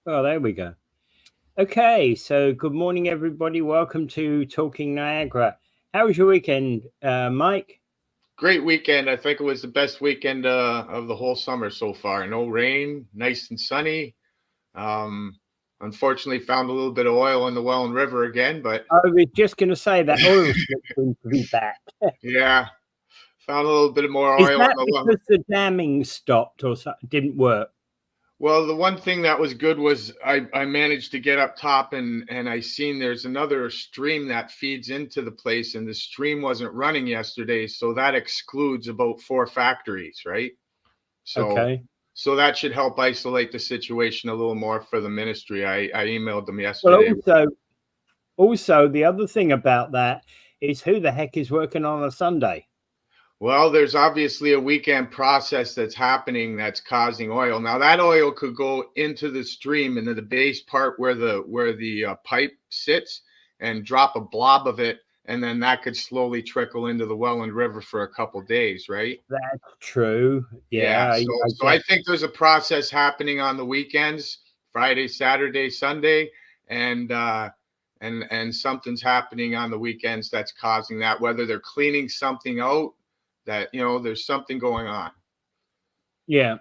Oh, there we go. Okay, so good morning, everybody. Welcome to Talking Niagara. How was your weekend, Mike? Great weekend. I think it was the best weekend of the whole summer so far. No rain, nice and sunny. Um, Unfortunately, found a little bit of oil in the Welland River again, but I was just going to say that oil slick seems to be back. yeah, found a little bit more Is oil in that the Welland. because the damming stopped or didn't work? Well, the one thing that was good was I managed to get up top and I seen there's another stream that feeds into the place, and the stream wasn't running yesterday, so that excludes about 4 factories, right? So Okay. so that should help isolate the situation a little more for the ministry. I emailed them Well, yesterday. also the other thing about that is who the heck is working on a Sunday? Well, there's obviously a weekend process that's happening that's causing oil. Now that oil could go into the stream into the base part where the pipe sits and drop a blob of it, and then that could slowly trickle into the Welland River for a couple days, right? That's true. Yeah. Yeah, I So I guess. think there's a process happening on the weekends, Friday, Saturday, Sunday, and and something's happening on the weekends that's causing that. Whether they're cleaning something out, that there's something going on. Yeah.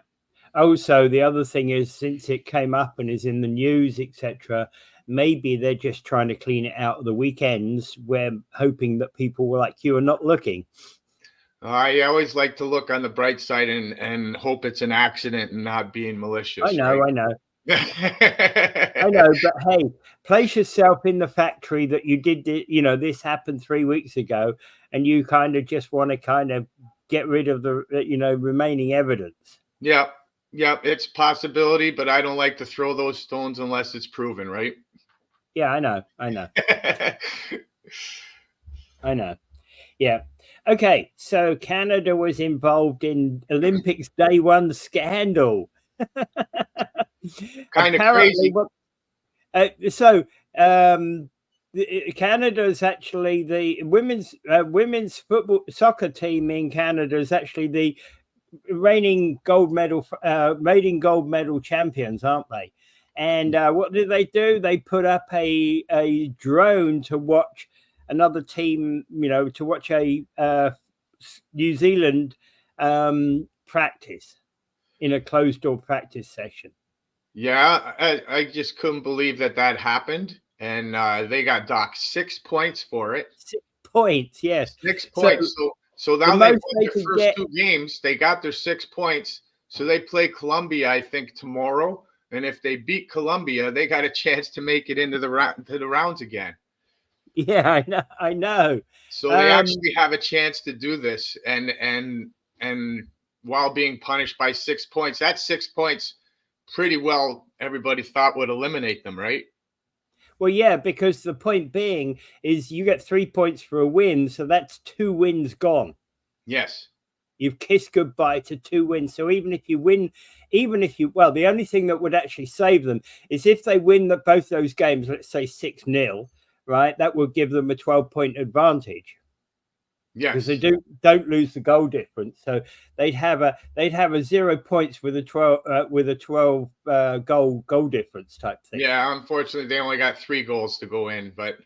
Also, the other thing is, since it came up and is in the news, etc., maybe they're just trying to clean it out of the weekends. We're hoping that people like you are not looking. I always like to look on the bright side and hope it's an accident and not being I malicious, know, right? I know, I know. But hey, place yourself in the factory that you did. This happened 3 weeks ago, and you kind of just want to kind of get rid of the remaining evidence. Yep, yep, it's a possibility, but I don't like to throw those stones unless it's proven, right? Yeah, I know, I know, I know. Yeah. Okay. So Canada was involved in Olympics Day One scandal. Kind of Apparently, crazy. what? So Canada is actually the women's football soccer team in Canada is actually the reigning gold medal champions, aren't they? And what did they do? They put up a drone to watch another team, to watch a New Zealand practice in a closed door practice session. Yeah, I just couldn't believe that happened, and they got docked 6 points for it. 6 points, yes. 6 points. So The now they've most won they their could first get, two games. They got their 6 points. So they play Colombia, I think, tomorrow. And if they beat Colombia, they got a chance to make it into the rounds again. yeah, I know. So they actually have a chance to do this, and while being punished by 6 points, that's 6 points. Pretty well, everybody thought would eliminate them, right? Well, yeah, because the point being is you get 3 points for a win, so that's 2 wins gone. Yes. You've kissed goodbye to 2 wins. So even if you win, the only thing that would actually save them is if they win both those games, let's say 6-0, right? That would give them a 12-point advantage. Because Yes. they don't lose the goal difference, so they'd have a 0 points with a 12 goal difference type thing. Yeah, unfortunately, they only got 3 goals to go in, but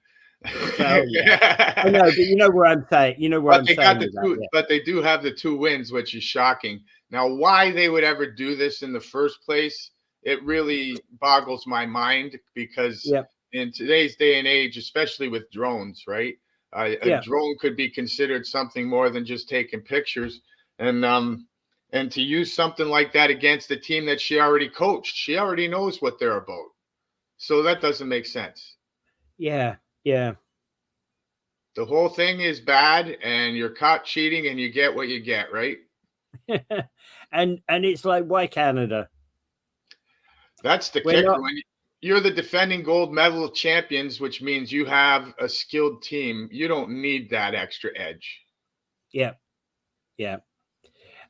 Well, yeah, I know, but you know where I'm saying. You know where but I'm they got saying the with that. two. Yeah. But they do have the 2 wins, which is shocking. Now, why they would ever do this in the first place, it really boggles my mind because Yeah. in today's day and age, especially with drones, right? A Yeah. drone could be considered something more than just taking pictures, and to use something like that against the team that she already coached, she already knows what they're about. So that doesn't make sense. Yeah. Yeah. The whole thing is bad, and you're caught cheating, and you get what you get, right? and it's like, why Canada? That's the We're kicker. not. When you're the defending gold medal champions, which means you have a skilled team, you don't need that extra edge. Yeah. Yeah.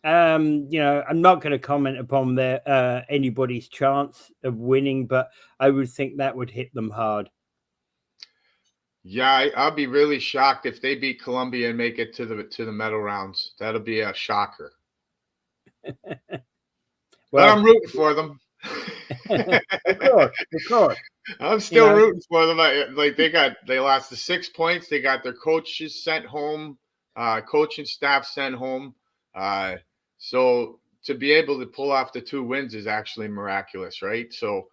I'm not going to comment upon their anybody's chance of winning, but I would think that would hit them hard. Yeah, I'll be really shocked if they beat Colombia and make it to the medal rounds. That'll be a shocker. But Well, I'm rooting for them. Of course. I'm still rooting for them. They lost the 6 points. They got their coaches sent home, coaching staff sent home. So to be able to pull off the 2 wins is actually miraculous, right? So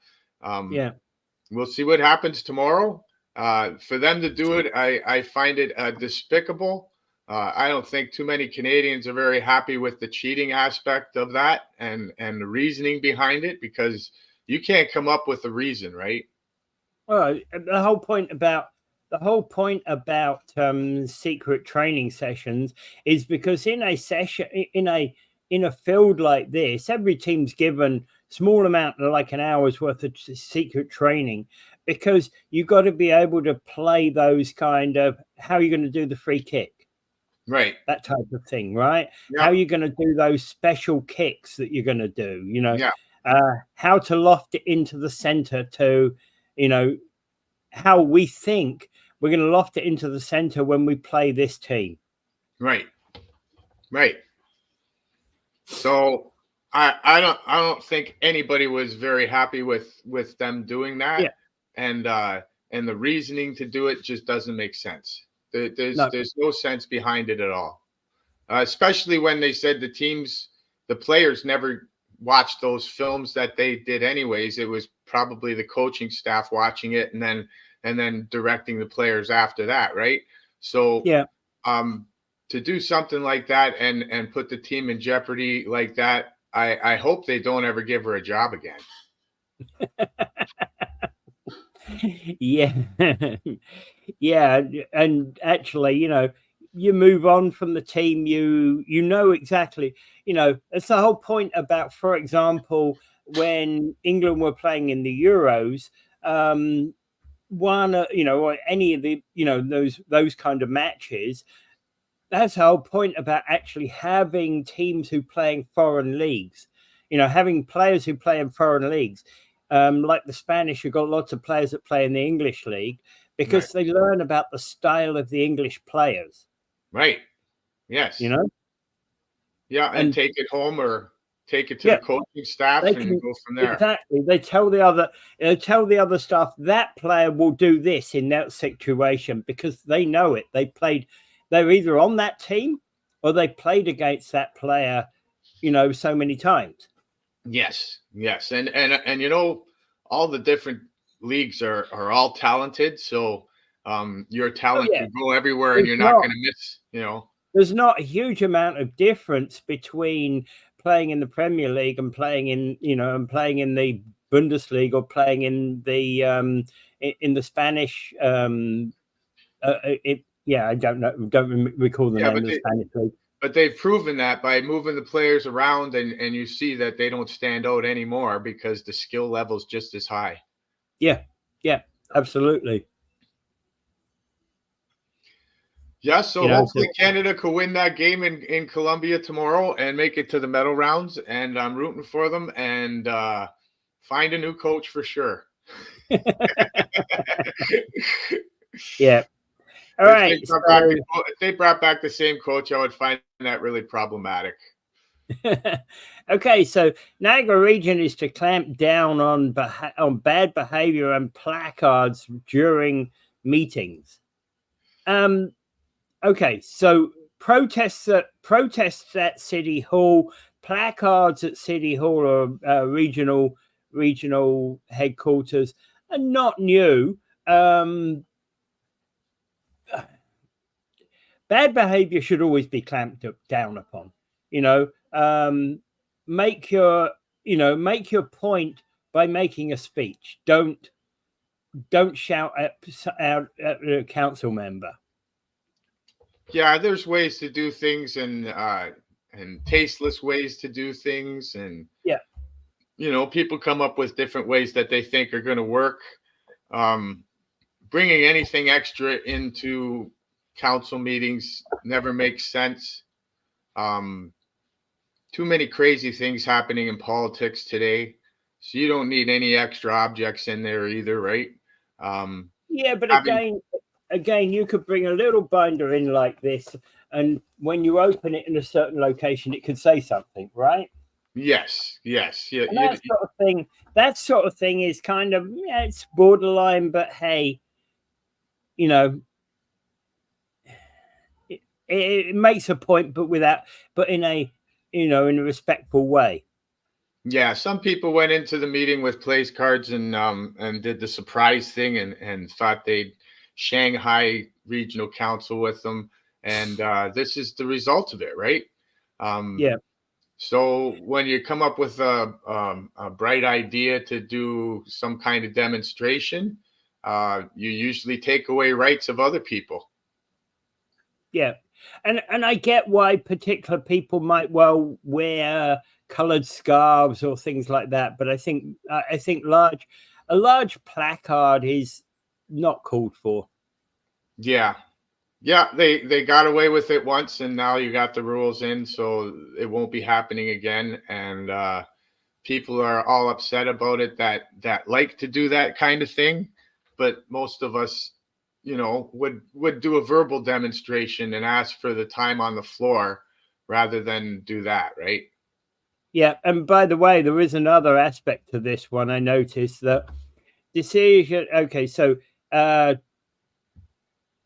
we'll see what happens tomorrow. For them to do it, I find it despicable. I don't think too many Canadians are very happy with the cheating aspect of that and the reasoning behind it, because you can't come up with a reason, right? Well, the whole point about secret training sessions is because in a session, in a field like this, every team's given small amount, like an hour's worth of secret training, because you've got to be able to play those kind of, how are you going to do the free kick? Right. That type of thing, right? Yeah. How are you going to do those special kicks that you're going to do? Yeah. How to loft it into the center to, how we think we're going to loft it into the center when we play this team. Right. So I don't think anybody was very happy with them doing that. Yeah. And the reasoning to do it just doesn't make sense. There's no sense behind it at all. Especially when they said the players never watched those films that they did anyways. It was probably the coaching staff watching it and then directing the players after that, right? So to do something like that and put the team in jeopardy like that, I hope they don't ever give her a job again. Yeah. And actually, you move on from the team, you know exactly, it's the whole point about, for example, when England were playing in the Euros, or any of the, those kind of matches, that's the whole point about actually having teams who play in foreign leagues, having players who play in foreign leagues. Like the Spanish, who've got lots of players that play in the English league, because they learn about the style of the English players. Right. Yes. Yeah, and take it home or take it to the coaching staff and go from there. Exactly. They tell the other staff that player will do this in that situation because they know it. They're either on that team or they played against that player, so many times. Yes. And all the different leagues are all talented. So your talent can go everywhere and you're not going to miss, There's not a huge amount of difference between playing in the Premier League and playing in, and playing in the Bundesliga or playing in the Spanish. I don't recall the name of the Spanish league. But they've proven that by moving the players around, and you see that they don't stand out anymore because the skill level is just as high. Yeah, absolutely. Yeah, so hopefully Canada could win that game in Colombia tomorrow and make it to the medal rounds. And I'm rooting for them and find a new coach for sure. Yeah. All right. If they brought back the same coach, I would find that really problematic. Okay, so Niagara Region is to clamp down on bad behavior and placards during meetings. Okay, so protests at City Hall, placards at City Hall or regional headquarters are not new. Bad behavior should always be clamped down upon. Make your point by making a speech. Don't shout out at a council member. Yeah, there's ways to do things and tasteless ways to do things, and people come up with different ways that they think are going to work. Bringing anything extra into council meetings never makes sense. Too many crazy things happening in politics today, so you don't need any extra objects in there either, right? But again, you could bring a little binder in like this, and when you open it in a certain location, it could say something, right? Yes, yes, yeah. And that sort of thing is kind of, yeah, it's borderline, but hey, you know, it makes a point, but in a, in a respectful way. Yeah, some people went into the meeting with place cards and did the surprise thing and thought they'd Shanghai Regional Council with them, and this is the result of it, right? Um, Yeah. so when you come up with a bright idea to do some kind of demonstration, you usually take away rights of other people. Yeah. And I get why particular people might well wear colored scarves or things like that, but I think a large placard is not called for. Yeah, yeah, they got away with it once, and now you got the rules in, so it won't be happening again. And people are all upset about it that like to do that kind of thing, but most of us, would do a verbal demonstration and ask for the time on the floor rather than do that, right? Yeah, and by the way, there is another aspect to this one. I noticed that decision. Okay, so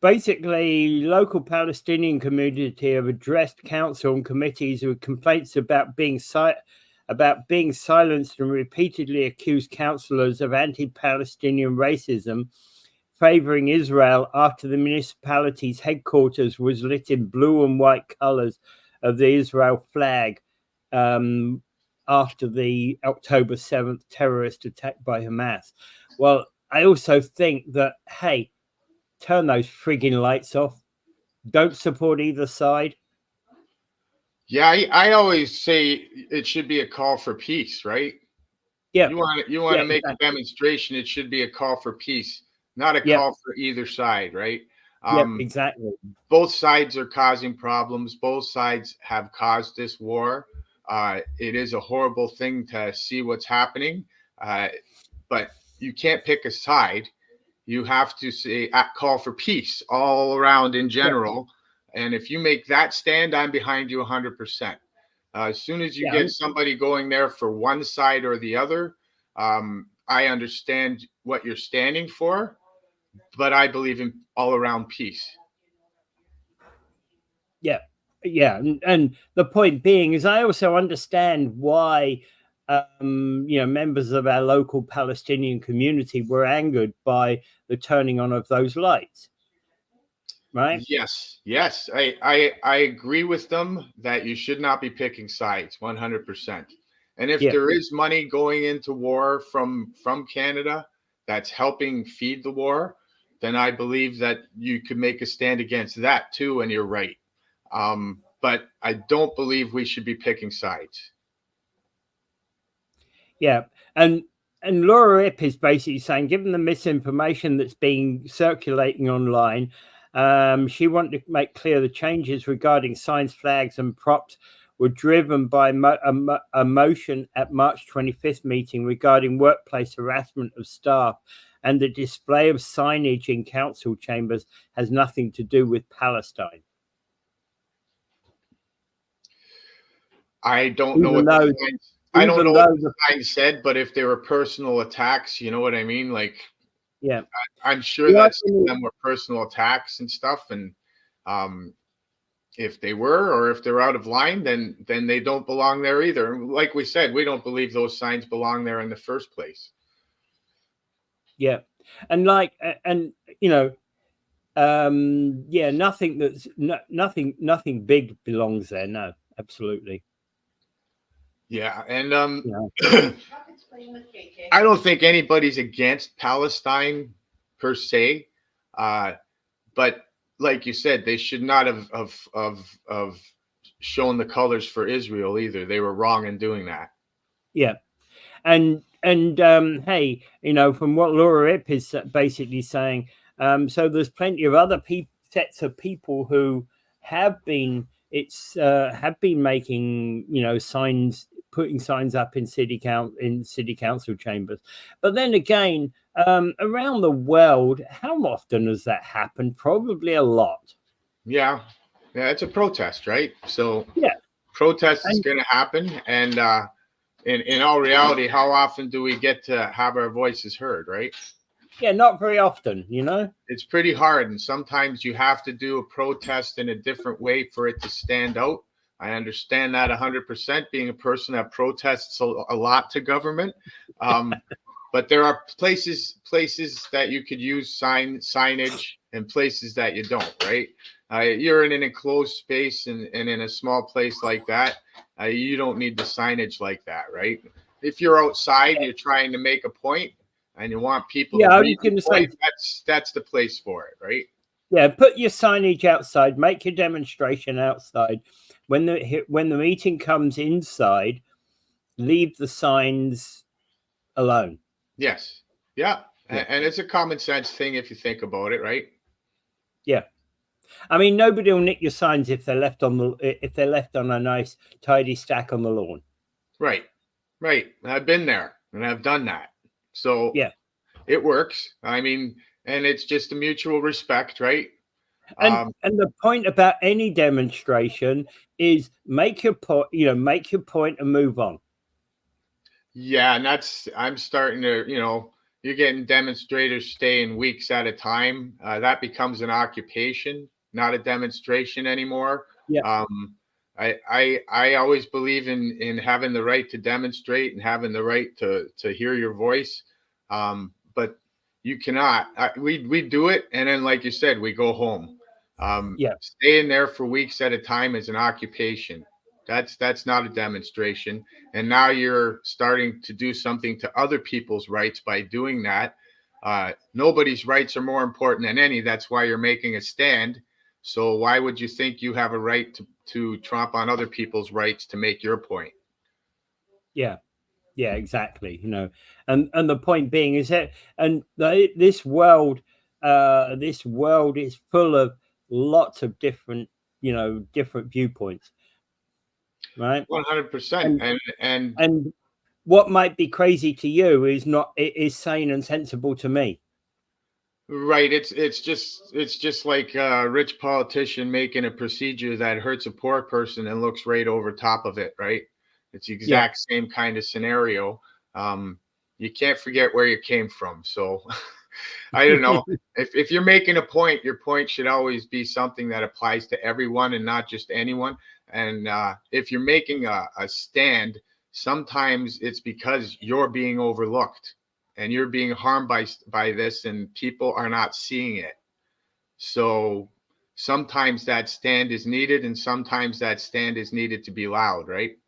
basically, local Palestinian community have addressed council and committees with complaints about being silenced and repeatedly accused councillors of anti-Palestinian racism, favouring Israel after the municipality's headquarters was lit in blue and white colours of the Israel flag after the October 7th terrorist attack by Hamas. Well, I also think that, hey, turn those frigging lights off. Don't support either side. Yeah, I always say it should be a call for peace, right? Yeah, You want yeah, to make a exactly. demonstration, it should be a call for peace, not a Yeah, call for either side, right? yeah, Um, exactly. both sides are causing problems. Both sides have caused this war. It is a horrible thing to see what's happening, uh, but you can't pick a side. You have to say call for peace all around in Yeah, general. And if you make that stand, I'm behind you 100%. As soon as you yeah, get somebody going there for one side or the other, I understand what you're standing for, but I believe in all around peace. yeah, yeah. And the point being is, I also understand why, members of our local Palestinian community were angered by the turning on of those lights, right? Yes, yes, I agree with them that you should not be picking sides 100%. And if Yeah, there is money going into war from Canada that's helping feed the war, then I believe that you could make a stand against that too, and you're right. But I don't believe we should be picking sides. yeah. And Laura Ip is basically saying, given the misinformation that's being circulating online, she wanted to make clear the changes regarding signs, flags, and props were driven by a motion at March 25th meeting regarding workplace harassment of staff, and the display of signage in council chambers has nothing to do with Palestine. I don't know Even what the though, signs. I don't even know what though the the sign said, but if they were personal attacks, you know what I mean. Like yeah, I'm sure the that some of argument, them were personal attacks and stuff, and um, if they were or if they're out of line, then they don't belong there either. Like we said, we don't believe those signs belong there in the first place. yeah, and like, and you know, yeah, nothing big belongs there. No, absolutely. Yeah, and Yeah, I don't think anybody's against Palestine per se, uh, but like you said, they should not have shown the colors for Israel either. They were wrong in doing that. yeah, and hey, from what Laura Ip is basically saying, so there's plenty of other sets of people who have been making signs, putting signs up in city council chambers. But then again, around the world, how often has that happened? Probably a lot. Yeah, yeah, it's a protest, right? So Yeah, protest is and going to happen, and in all reality, how often do we get to have our voices heard, right? Yeah, not very often, It's pretty hard, and sometimes you have to do a protest in a different way for it to stand out. I understand that 100%, being a person that protests a lot to government. But there are places that you could use signage and places that you don't, right? You're in an enclosed space and in a small place like that, you don't need the signage like that, right? If you're outside, you're trying to make a point and you want people to read your point, that's the place for it, right? Yeah, put your signage outside, make your demonstration outside. When the meeting comes inside, leave the signs alone. Yes. Yeah. And it's a common sense thing if you think about it, right? Yeah. I mean, nobody will nick your signs if they're left on a nice tidy stack on the lawn. Right. Right. I've been there and I've done that. So yeah, it works. I mean, and it's just a mutual respect, right? And the point about any demonstration is make your point, and move on. Yeah, and I'm starting to, you're getting demonstrators staying weeks at a time. That becomes an occupation, not a demonstration anymore. Yeah. I always believe in having the right to demonstrate and having the right to hear your voice. But you cannot. We do it, and then, like you said, we go home. Staying there for weeks at a time is an occupation. That's not a demonstration. And now you're starting to do something to other people's rights by doing that. Nobody's rights are more important than any. That's why you're making a stand. So why would you think you have a right to tromp on other people's rights to make your point? Yeah, exactly. And the point being is that, and this world is full of lots of different, different viewpoints. Right. 100%. And what might be crazy to you is sane and sensible to me. Right. It's just like a rich politician making a procedure that hurts a poor person and looks right over top of it. Right. It's the exact same kind of scenario. You can't forget where you came from. So I don't know. If you're making a point, your point should always be something that applies to everyone and not just anyone. And if you're making a stand, sometimes it's because you're being overlooked and you're being harmed by this, and people are not seeing it. So sometimes that stand is needed, and sometimes that stand is needed to be loud, right?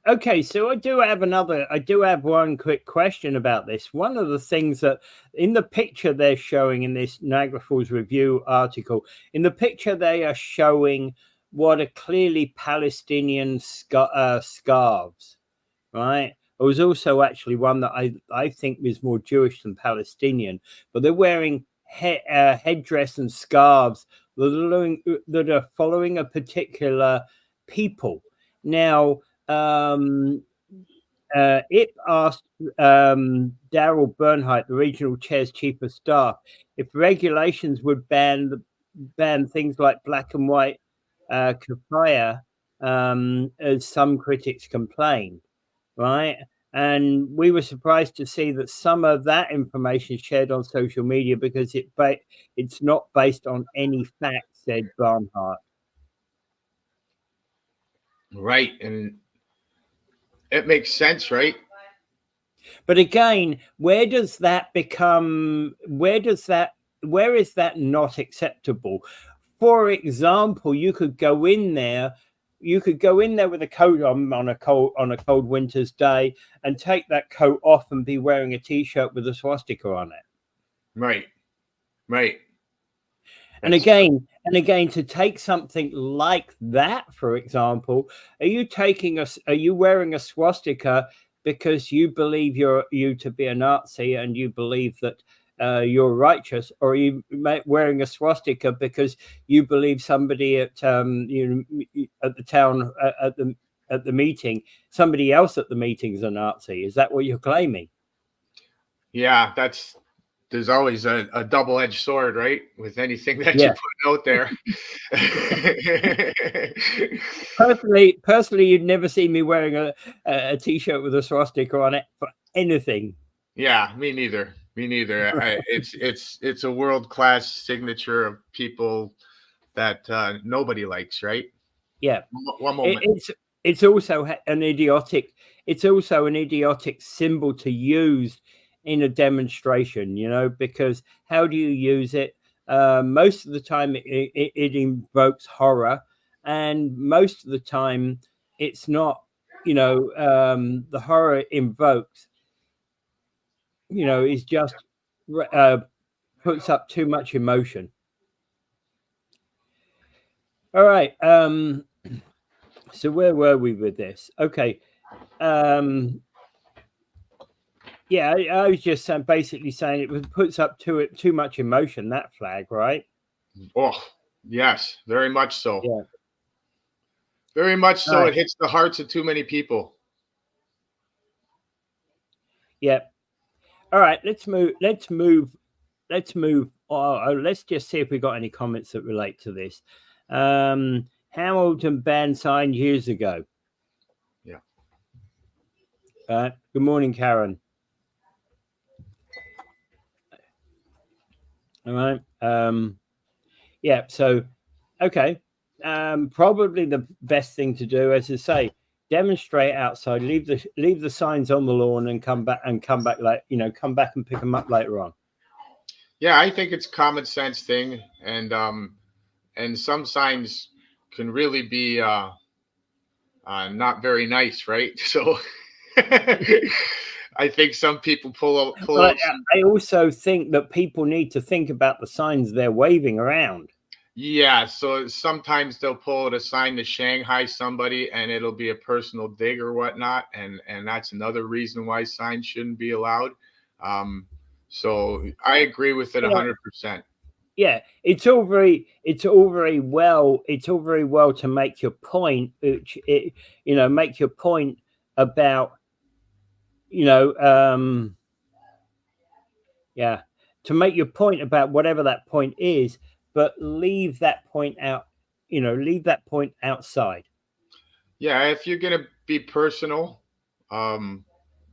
Okay, so I do have one quick question about this. One of the things that in the picture they're showing in this Niagara Falls Review article, in the picture they are showing what are clearly Palestinian scarves, right? There was also actually one that I think was more Jewish than Palestinian, but they're wearing headdress and scarves that are following a particular people. Now, it asked Daryl Bernhardt, the regional chair's chief of staff, if regulations would ban things like black and white kafaya, as some critics complained, right? And we were surprised to see that some of that information shared on social media because it's not based on any facts, said Bernhardt. Right. And it makes sense, right? But again, where is that not acceptable? For example, you could go in there with a coat on a cold winter's day and take that coat off and be wearing a t-shirt with a swastika on it. Right. Right. And again, to take something like that, for example, are you wearing a swastika because you believe you to be a Nazi and you believe that you're righteous, or are you wearing a swastika because you believe somebody at the town at the meeting, somebody else at the meeting is a Nazi? Is that what you're claiming? Yeah, there's always a double-edged sword, right? With anything that Yeah. you put out there. Personally, you'd never see me wearing a t-shirt with a swastika on it for anything. Yeah, me neither. Me neither. It's a world-class signature of people that nobody likes, right? Yeah. One moment. It's also an idiotic symbol to use in a demonstration, you know, because how do you use it? Most of the time it invokes horror, and most of the time it's not, you know, the horror it invokes, you know, is just puts up too much emotion. All right. So where were we with this? Okay. Yeah, I was just basically saying it puts up too much emotion, that flag, right? Oh, yes, very much so. Yeah. Very much so. Right. It hits the hearts of too many people. Yeah. All right, let's move. Let's just see if we got any comments that relate to this. Hamilton banned signs years ago. Yeah. Good morning, Karen. All right. Yeah. So, okay. Probably the best thing to do, as I say, demonstrate outside. Leave the signs on the lawn and come back and come back and pick them up later on. Yeah, I think it's a common sense thing, and some signs can really be not very nice, right? So I think some people pull out. I also think that people need to think about the signs they're waving around. Yeah, so sometimes they'll pull out a sign to Shanghai somebody, and it'll be a personal dig or whatnot, and that's another reason why signs shouldn't be allowed. So I agree with it 100%. Yeah, it's all very well to make your point, make your point about, to make your point about whatever that point is, but leave that point out, leave that point outside. Yeah, if you're gonna be personal,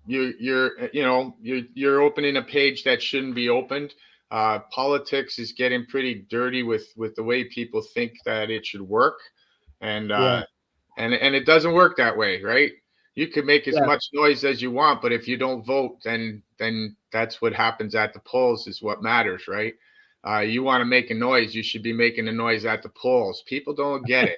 you're opening a page that shouldn't be opened. Politics is getting pretty dirty with the way people think that it should work, and and it doesn't work that way, right? You can make as much noise as you want, but if you don't vote, then that's what happens at the polls is what matters, right? You want to make a noise, you should be making a noise at the polls. People don't get it.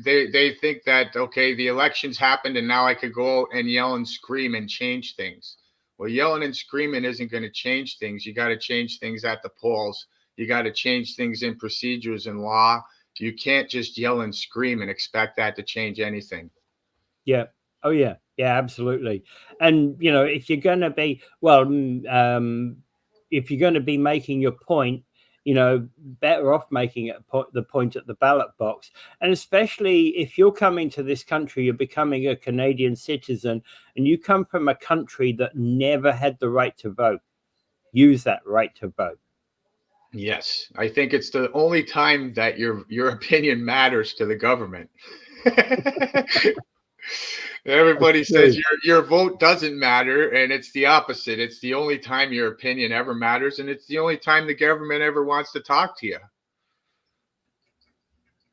They think that, okay, the elections happened and now I could go out and yell and scream and change things. Well, yelling and screaming isn't going to change things. You got to change things at the polls. You got to change things in procedures and law. You can't just yell and scream and expect that to change anything. Yeah. Oh yeah. Yeah, absolutely. And if you're going to be if you're going to be making your point, better off making it the point at the ballot box. And especially if you're coming to this country, you're becoming a Canadian citizen, and you come from a country that never had the right to vote. Use that right to vote. Yes, I think it's the only time that your opinion matters to the government. Everybody says your vote doesn't matter, and it's the opposite. It's the only time your opinion ever matters, and it's the only time the government ever wants to talk to you.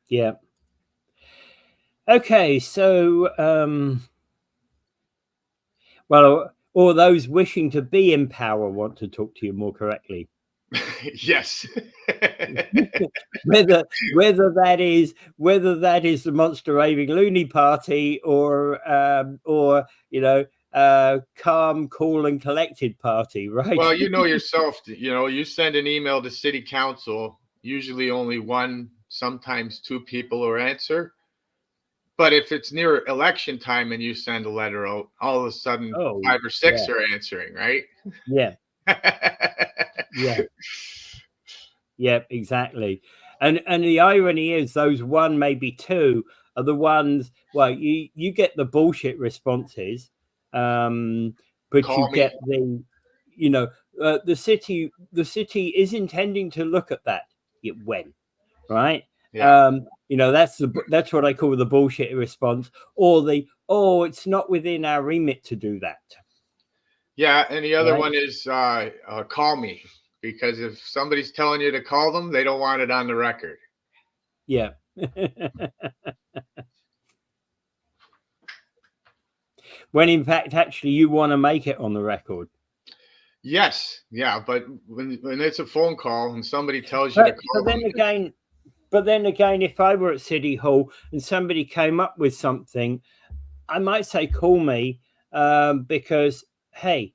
Yeah. Okay, so or those wishing to be in power want to talk to you more correctly. Yes. whether that is the monster raving loony party or calm, cool and collected party, right? Well, yourself, you send an email to city council, usually only one, sometimes two people will answer. But if it's near election time and you send a letter out, all of a sudden 5 or 6 are answering, right? Yeah. Yeah, exactly. And the irony is those one, maybe two are the ones, well, you get the bullshit responses, but you get the the city is intending to look at that when, right? Yeah. That's what I call the bullshit response, or it's not within our remit to do that. Yeah, and the other Right. one is call me, because if somebody's telling you to call them, they don't want it on the record. Yeah. When in fact, actually, you want to make it on the record. Yes, yeah, but when it's a phone call and somebody tells you to call them, but then again, if I were at City Hall and somebody came up with something, I might say, call me, because, hey,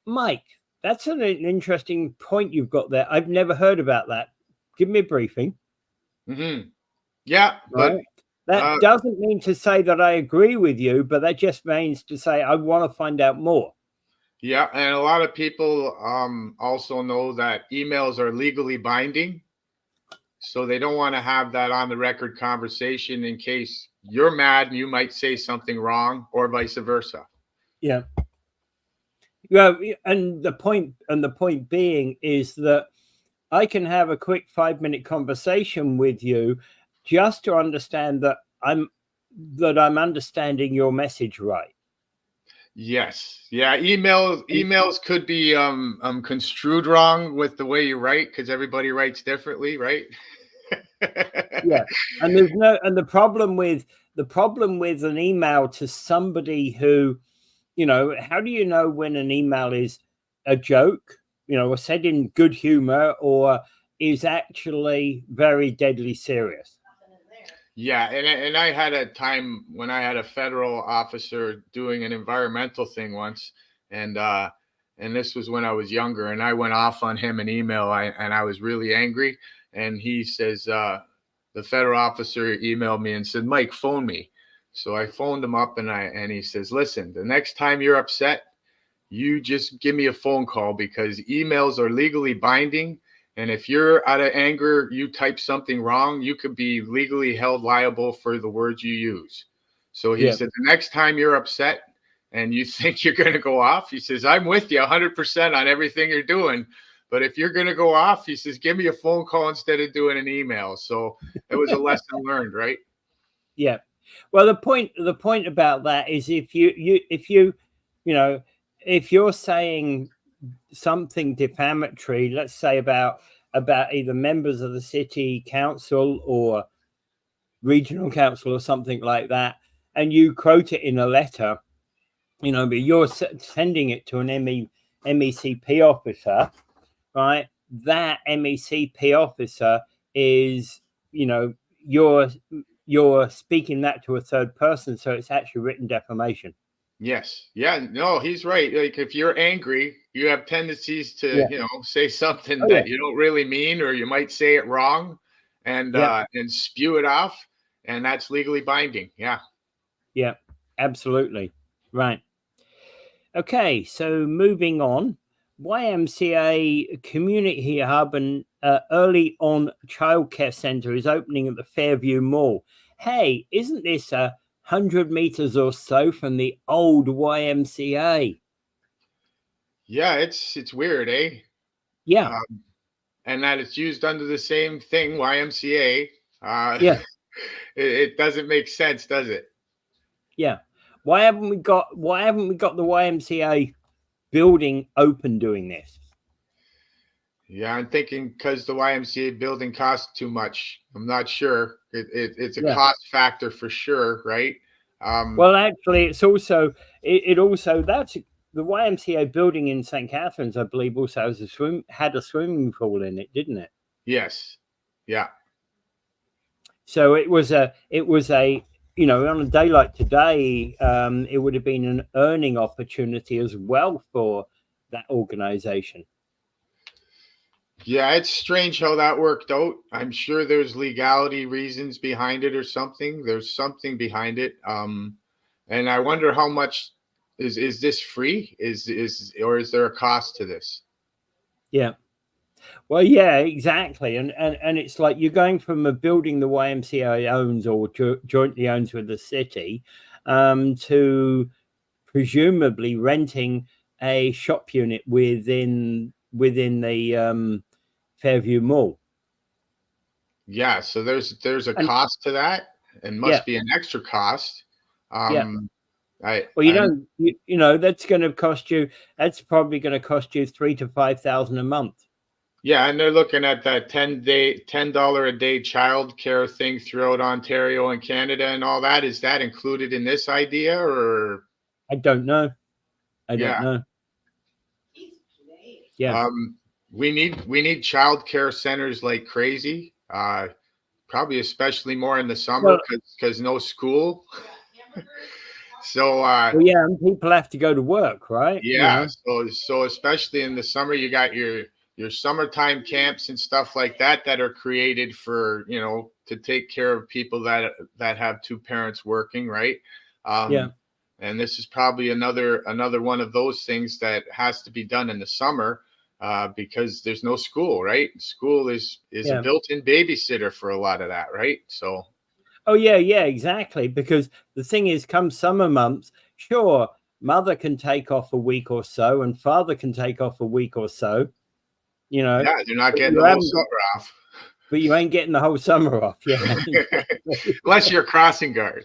Mike, that's an interesting point you've got there. I've never heard about that. Give me a briefing. Mm-hmm. Yeah, right? but That doesn't mean to say that I agree with you, but that just means to say I want to find out more. Yeah, and a lot of people also know that emails are legally binding. So they don't want to have that on the record conversation in case you're mad and you might say something wrong, or vice versa. Yeah. Well, and the point being is that I can have a quick 5-minute conversation with you just to understand that I'm understanding your message right. Yes. Yeah. Emails could be construed wrong with the way you write, because everybody writes differently, right? Yeah. And the problem with an email to somebody who, how do you know when an email is a joke, or said in good humor, or is actually very deadly serious? Yeah, and I had a time when I had a federal officer doing an environmental thing once, and this was when I was younger, and I went off on him in email, and I was really angry, and he says, the federal officer emailed me and said, Mike, phone me. So I phoned him up, and he says, listen, the next time you're upset, you just give me a phone call, because emails are legally binding. And if you're out of anger, you type something wrong, you could be legally held liable for the words you use. So he said, the next time you're upset and you think you're going to go off, he says, I'm with you 100% on everything you're doing. But if you're going to go off, he says, give me a phone call instead of doing an email. So it was a lesson learned, right? Yeah. Well, the point about that is if you're saying something defamatory, let's say about either members of the city council or regional council or something like that, and you quote it in a letter, but you're sending it to an MECP officer, right? That MECP officer is, you're speaking that to a third person, so it's actually written defamation. Yes. Yeah. No, he's right. Like, if you're angry, you have tendencies to, say something that you don't really mean, or you might say it wrong, and spew it off, and that's legally binding. Yeah. Yeah, absolutely. Right. Okay, so moving on. YMCA Community Hub and EarlyON Childcare Center is opening at the Fairview Mall. Hey, isn't this 100 meters or so from the old YMCA? Yeah, it's weird, eh? Yeah. And that it's used under the same thing, YMCA. Yeah. It doesn't make sense, does it? Yeah. Why haven't we got the YMCA building open doing this? Yeah, I'm thinking because the YMCA building costs too much. I'm not sure. It's a cost factor for sure, right? Well, actually, it's also that's the YMCA building in St. Catharines, I believe, also had a swimming pool in it, didn't it? Yes. Yeah. So it was a on a day like today, it would have been an earning opportunity as well for that organization. Yeah, it's strange how that worked out. I'm sure there's legality reasons behind it or something. There's something behind it. And I wonder how much is this free? Or is there a cost to this? Yeah. Well, yeah, exactly. And it's like you're going from a building the YMCA owns or jointly owns with the city, to presumably renting a shop unit within the Fairview Mall. Yeah, so there's a And cost to that, and must be an extra cost. yeah. I Well, you know that's going to cost you. That's probably going to cost you $3,000 to $5,000 a month. Yeah, and they're looking at that $10 a day childcare thing throughout Ontario and Canada and all that. Is that included in this idea, or? I don't know. I Yeah. don't know. Yeah. We need childcare centers like crazy. Probably especially more in the summer because no school. So well, yeah, and people have to go to work, right? Yeah, you know? so especially in the summer, you got your summertime camps and stuff like that that are created for, you know, to take care of people that have two parents working, right? Yeah. And this is probably another one of those things that has to be done in the summer because there's no school, right? School is a built-in babysitter for a lot of that, right? So. Oh yeah, exactly. Because the thing is, come summer months, sure, mother can take off a week or so, and father can take off a week or so. You know, yeah, they're not getting the whole summer off. But you ain't getting the whole summer off, yeah. Unless you're a crossing guard.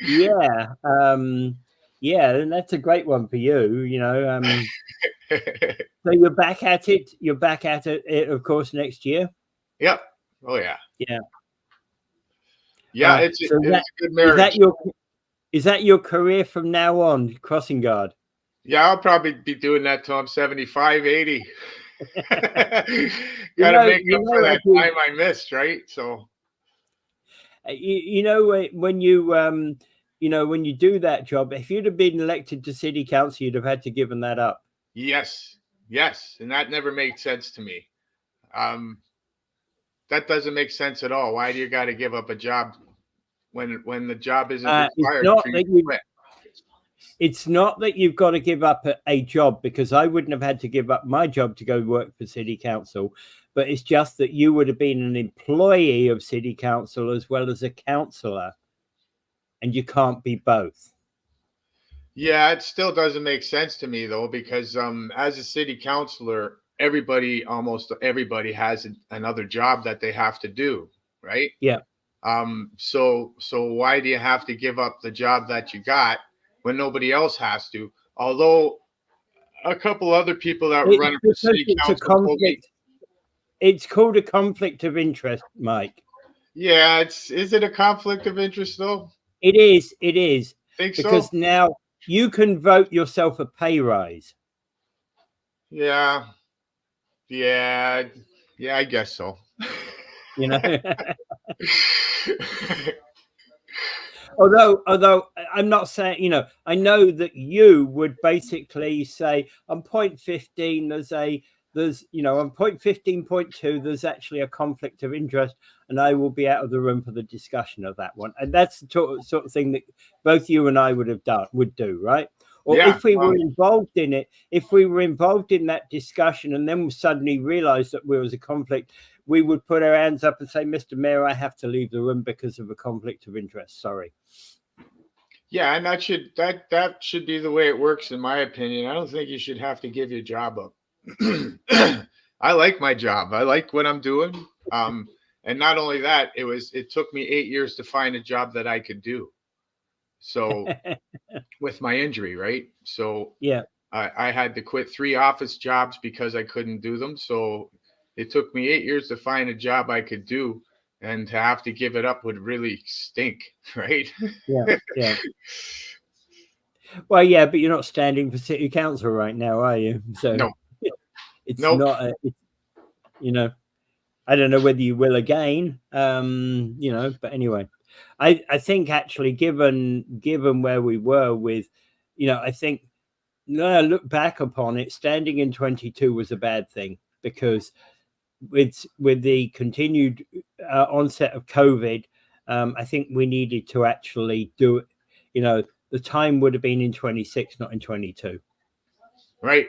Yeah, and that's a great one for you. You know, so you're back at it. You're back at it, of course, next year. Yep. Oh yeah. Yeah. Yeah, it's a good marriage. Is that your career from now on, crossing guard? Yeah, I'll probably be doing that till I'm 75, 80. Gotta make up for that time I missed, right? So you know, when you do that job, if you'd have been elected to city council, you'd have had to given that up. Yes, and that never made sense to me. That doesn't make sense at all. Why do you got to give up a job when the job isn't required for you to quit? It's not that you've got to give up a job, because I wouldn't have had to give up my job to go work for city council, but it's just that you would have been an employee of city council as well as a councillor, and you can't be both. Yeah, it still doesn't make sense to me though, because as a city councillor, almost everybody has another job that they have to do, right? Yeah. So why do you have to give up the job that you got when nobody else has to? Although a couple other people that were running for city council, it's called a conflict of interest, Mike. Yeah, is it a conflict of interest though? It is. Think because so? Now you can vote yourself a pay rise. Yeah, I guess so. You know. Although I'm not saying, you know, I know that you would basically say on point 15 there's you know, on point 15.2 there's actually a conflict of interest, and I will be out of the room for the discussion of that one. And that's the sort of thing that both you and I would do, right? Or if we were involved in it, if we were involved in that discussion and then we suddenly realized that there was a conflict, we would put our hands up and say, Mr. Mayor, I have to leave the room because of a conflict of interest. Sorry. Yeah, and that should be the way it works, in my opinion. I don't think you should have to give your job up. I like my job. I like what I'm doing. And not only that, it took me 8 years to find a job that I could do. So with my injury, right? So yeah, I had to quit 3 office jobs because I couldn't do them. So it took me 8 years to find a job I could do, and to have to give it up would really stink, right? Yeah. Well, yeah, but you're not standing for city council right now, are you? So no. It's not, you know, I don't know whether you will again, you know, but anyway, I think actually given where we were with, you know, I think, no, look back upon it, standing in 22 was a bad thing, because with the continued onset of COVID, I think we needed to actually do it. You know, the time would have been in 26, not in 22. Right.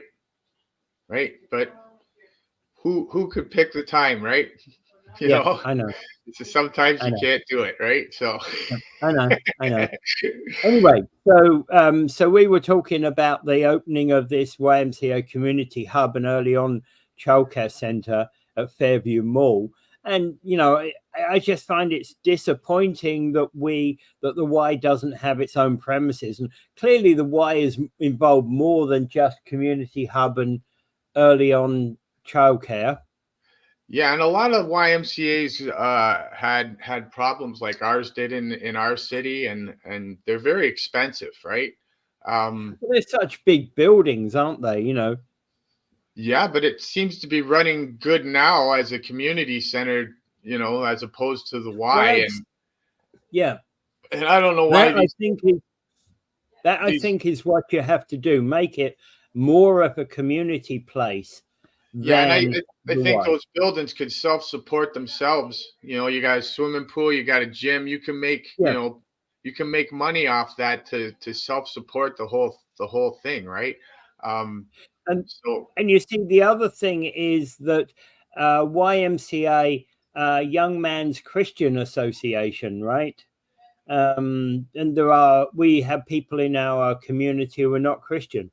But who could pick the time, right? You Yeah, know, I know. so sometimes I you know. can't do it, right? So, I know. I know. Anyway, so we were talking about the opening of this YMCA community hub and EarlyON childcare center at Fairview Mall. And I just find it's disappointing that the Y doesn't have its own premises. And clearly the Y is involved more than just community hub and EarlyON childcare. yeah, and a lot of YMCA's had problems like ours did in our city, and they're very expensive, right? They're such big buildings, aren't they? Yeah, but it seems to be running good now as a community center, as opposed to the Well, Y. yeah. And I don't know why That I think is that I these think is what you have to do. Make it more of a community place yeah, and than I the think Y. those buildings could self-support themselves. You got a swimming pool, you got a gym, you can make, Yeah. you can make money off that to self-support the whole thing, right? Um, And so and you see the other thing is that YMCA, Young Man's Christian Association, right? And we have people in our community who are not Christian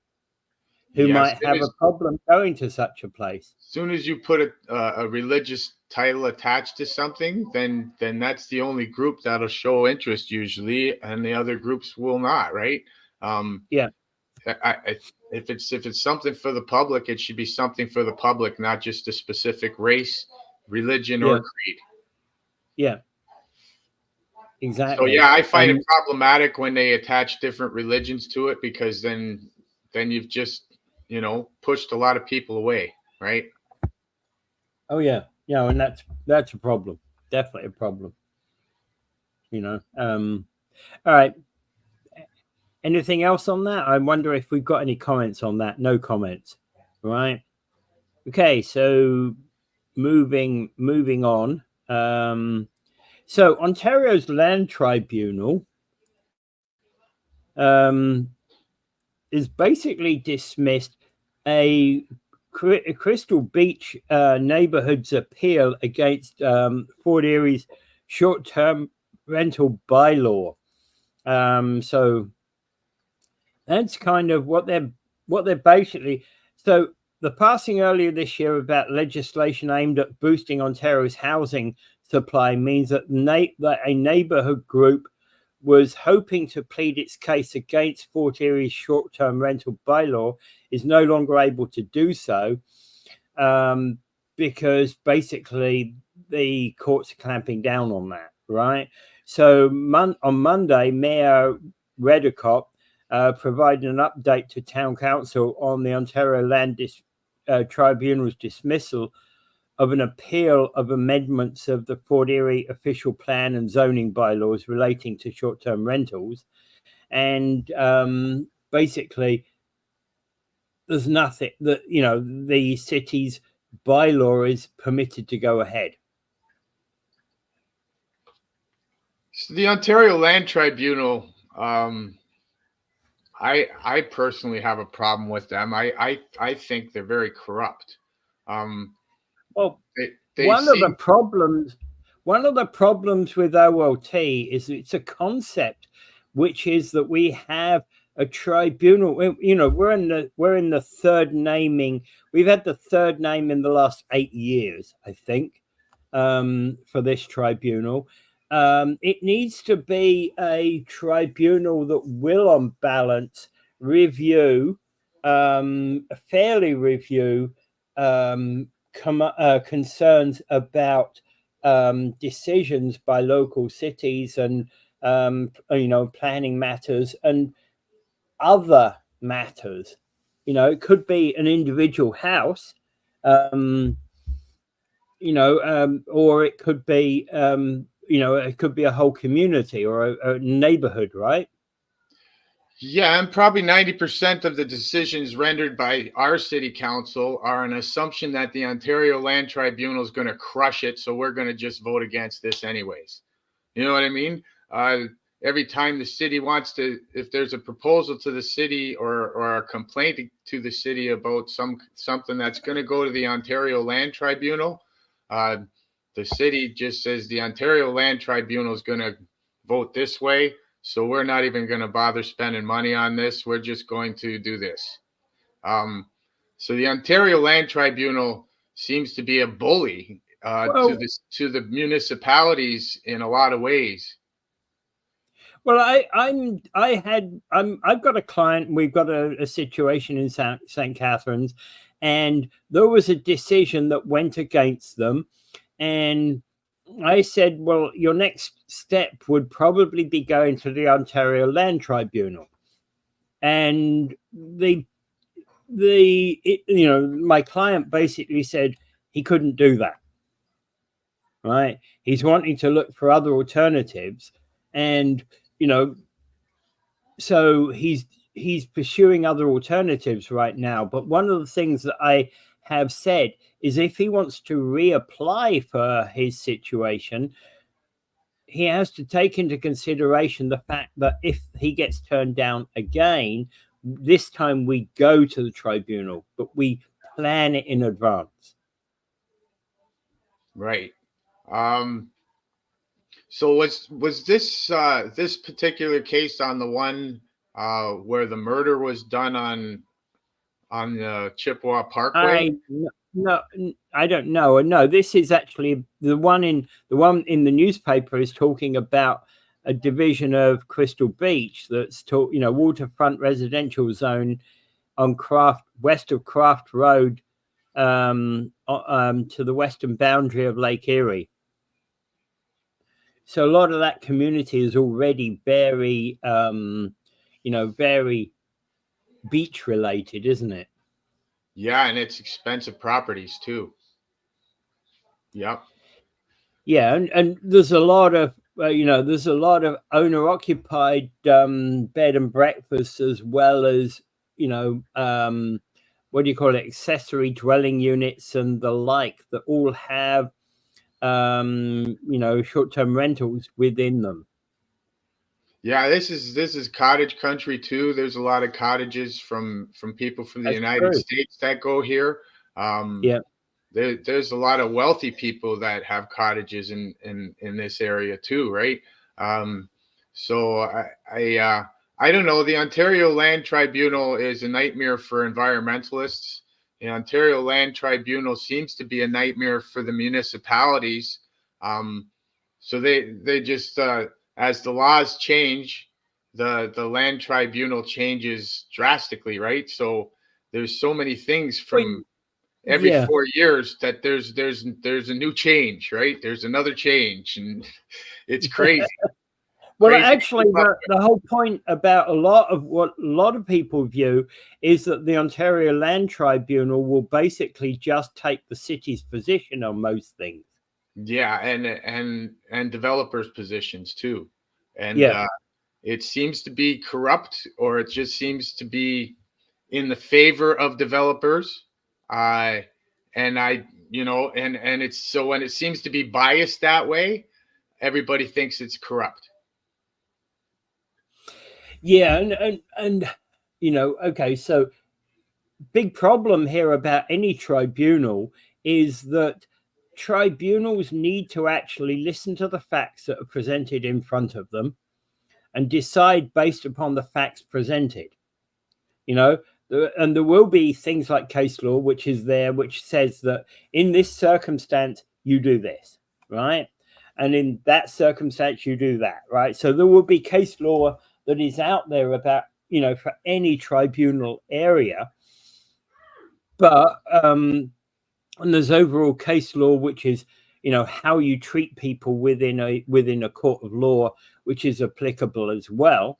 who yeah, might have a problem going to such a place. soon as you put a religious title attached to something, then that's the only group that'll show interest usually, and the other groups will not, right? Um, Yeah. if it's something for the public, it should be something for the public, not just a specific race, religion, or Yeah. creed. Yeah. So Exactly. yeah, I find it And problematic when they attach different religions to it, because then you've just pushed a lot of people away, right? oh yeah, and that's a problem. Definitely a problem. All right. Anything else on that? I wonder if we've got any comments on that. No comments. Right. Okay, so moving on. So Ontario's Land Tribunal is basically dismissed a Crystal Beach neighborhood's appeal against Fort Erie's short-term rental bylaw. So that's kind of what they're basically. So the passing earlier this year about legislation aimed at boosting Ontario's housing supply means that a neighborhood group was hoping to plead its case against Fort Erie's short-term rental bylaw is no longer able to do so, because basically the courts are clamping down on that, right? So on Monday, Mayor Redicott provided an update to Town Council on the Ontario Land Tribunal's dismissal of an appeal of amendments of the Fort Erie official plan and zoning bylaws relating to short-term rentals. And basically, there's nothing that, the city's bylaw is permitted to go ahead. So the Ontario Land Tribunal, I personally have a problem with them. I think they're very corrupt. Well, They one of the seem problems with OLT is it's a concept, which is that we have a tribunal. We're in the third naming. We've had the third name in the last 8 years, I think, for this tribunal. It needs to be a tribunal that will, on balance, fairly review concerns about decisions by local cities and planning matters and other matters. It could be an individual house, or it could be it could be a whole community or a neighborhood, right? Yeah, and probably 90% of the decisions rendered by our city council are an assumption that the Ontario Land Tribunal is going to crush it, so we're going to just vote against this anyways. You know what I mean? Every time the city wants to, if there's a proposal to the city or a complaint to the city about something that's going to go to the Ontario Land Tribunal, the city just says the Ontario Land Tribunal is going to vote this way, so we're not even going to bother spending money on this. We're just going to do this. So the Ontario Land Tribunal seems to be a bully to the municipalities in a lot of ways. Well, I've got a client. We've got a situation in St. Catharines, and there was a decision that went against them, and I said, well, your next step would probably be going to the Ontario Land Tribunal, and my client basically said he couldn't do that. Right? He's wanting to look for other alternatives, and so he's pursuing other alternatives right now. But one of the things that I have said is if he wants to reapply for his situation, he has to take into consideration the fact that if he gets turned down again, this time we go to the tribunal, but we plan it in advance. Right. So was this this particular case on the one where the murder was done on the Chippewa Parkway? No, I don't know. No, this is actually the one in the newspaper is talking about a division of Crystal Beach that's waterfront residential zone on west of Craft Road, to the western boundary of Lake Erie. So a lot of that community is already very, very beach related, isn't it? Yeah, and it's expensive properties too. Yep. Yeah, and there's a lot of owner occupied bed and breakfasts, as well as what do you call it, accessory dwelling units and the like, that all have short-term rentals within them. Yeah, this is cottage country too. There's a lot of cottages from people from the United States that go here. Yeah. There's a lot of wealthy people that have cottages in this area too, right? So I don't know. The Ontario Land Tribunal is a nightmare for environmentalists. The Ontario Land Tribunal seems to be a nightmare for the municipalities. So they just as the laws change, the Land Tribunal changes drastically, right? So there's so many things from every 4 years that there's a new change, right? There's another change, and it's crazy. Well, actually, the whole point about a lot of people view is that the Ontario Land Tribunal will basically just take the city's position on most things. Yeah, and developers' positions too, and it seems to be corrupt, or it just seems to be in the favor of developers. And it's so when it seems to be biased that way, everybody thinks it's corrupt. Yeah, and okay, so big problem here about any tribunal is that tribunals need to actually listen to the facts that are presented in front of them and decide based upon the facts presented. And there will be things like case law, which says that in this circumstance, you do this, right? And in that circumstance, you do that, right? So there will be case law that is out there about, for any tribunal area. But, and there's overall case law, which is, how you treat people within a court of law, which is applicable as well.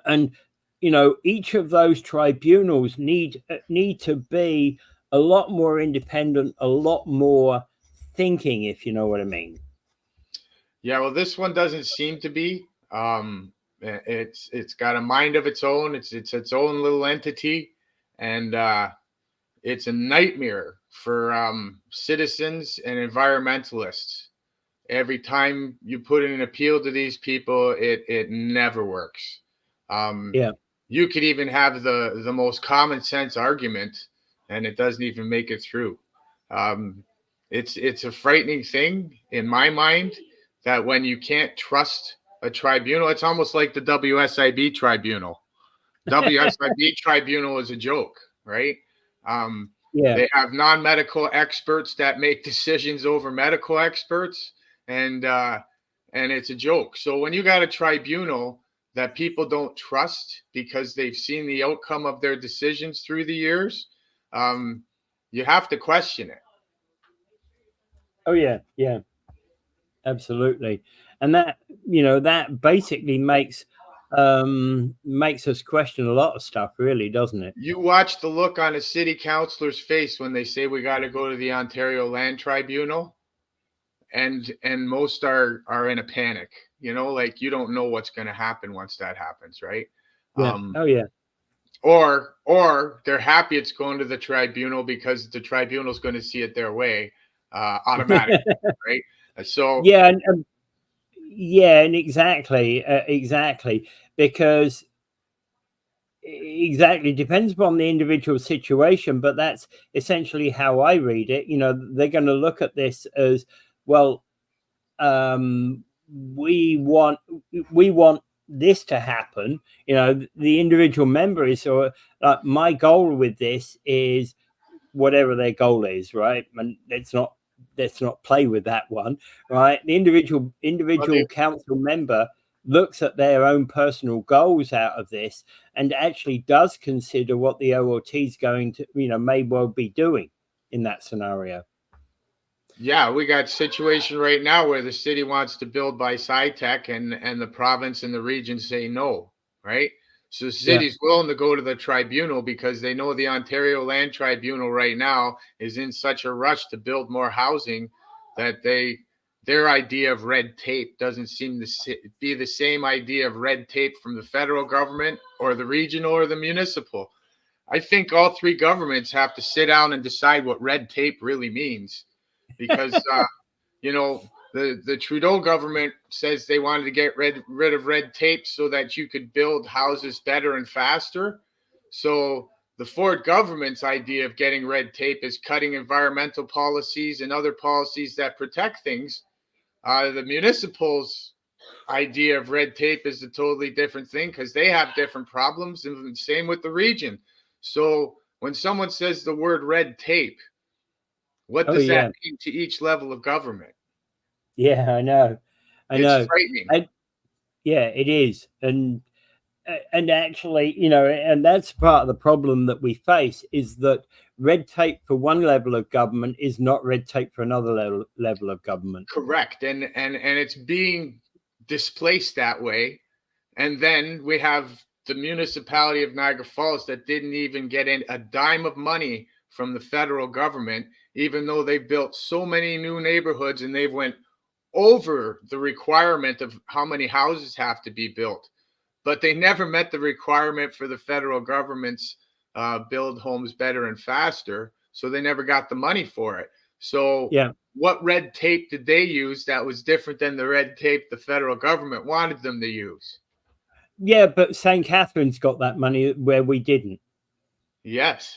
And each of those tribunals need to be a lot more independent, a lot more thinking, if you know what I mean. Yeah, well, this one doesn't seem to be. It's got a mind of its own. It's its own little entity, and it's a nightmare for citizens and environmentalists. Every time you put in an appeal to these people, it never works. You could even have the most common sense argument, and it doesn't even make it through. It's a frightening thing in my mind that when you can't trust a tribunal, it's almost like the WSIB tribunal. WSIB tribunal is a joke, right? Yeah. They have non-medical experts that make decisions over medical experts, and it's a joke. So when you got a tribunal that people don't trust because they've seen the outcome of their decisions through the years, you have to question it. Oh yeah, yeah, absolutely. And that, that basically makes us question a lot of stuff, really, doesn't it? You watch the look on a city councilor's face when they say we got to go to the Ontario Land Tribunal, and most are in a panic. Like you don't know what's going to happen once that happens, right? Yeah. Oh yeah. Or they're happy it's going to the tribunal because the tribunal is going to see it their way automatically, right? So Yeah, yeah, and exactly, because exactly depends upon the individual situation, but that's essentially how I read it. They're going to look at this as, well, um, we want this to happen. The individual member is, or my goal with this is whatever their goal is, right? And let's not play with that one, right? The individual council member looks at their own personal goals out of this and actually does consider what the OLT is going to, may well be doing in that scenario. Yeah, we got a situation right now where the city wants to build by SciTech and the province and the region say no, right? So the city's willing to go to the tribunal because they know the Ontario Land Tribunal right now is in such a rush to build more housing that their idea of red tape doesn't seem to be the same idea of red tape from the federal government or the regional or the municipal. I think all three governments have to sit down and decide what red tape really means, because the Trudeau government says they wanted to get rid of red tape so that you could build houses better and faster. So the Ford government's idea of getting red tape is cutting environmental policies and other policies that protect things. The municipals' idea of red tape is a totally different thing because they have different problems, and same with the region. So when someone says the word red tape, what does that mean to each level of government? Yeah, I know. It's frightening. Yeah, it is. And actually, and that's part of the problem that we face, is that red tape for one level of government is not red tape for another level of government. Correct. And it's being displaced that way. And then we have the municipality of Niagara Falls that didn't even get in a dime of money from the federal government, even though they built so many new neighborhoods and they've went over the requirement of how many houses have to be built. But they never met the requirement for the federal government's build homes better and faster. So they never got the money for it. So what red tape did they use that was different than the red tape the federal government wanted them to use? Yeah, but St. Catherine's got that money where we didn't. Yes.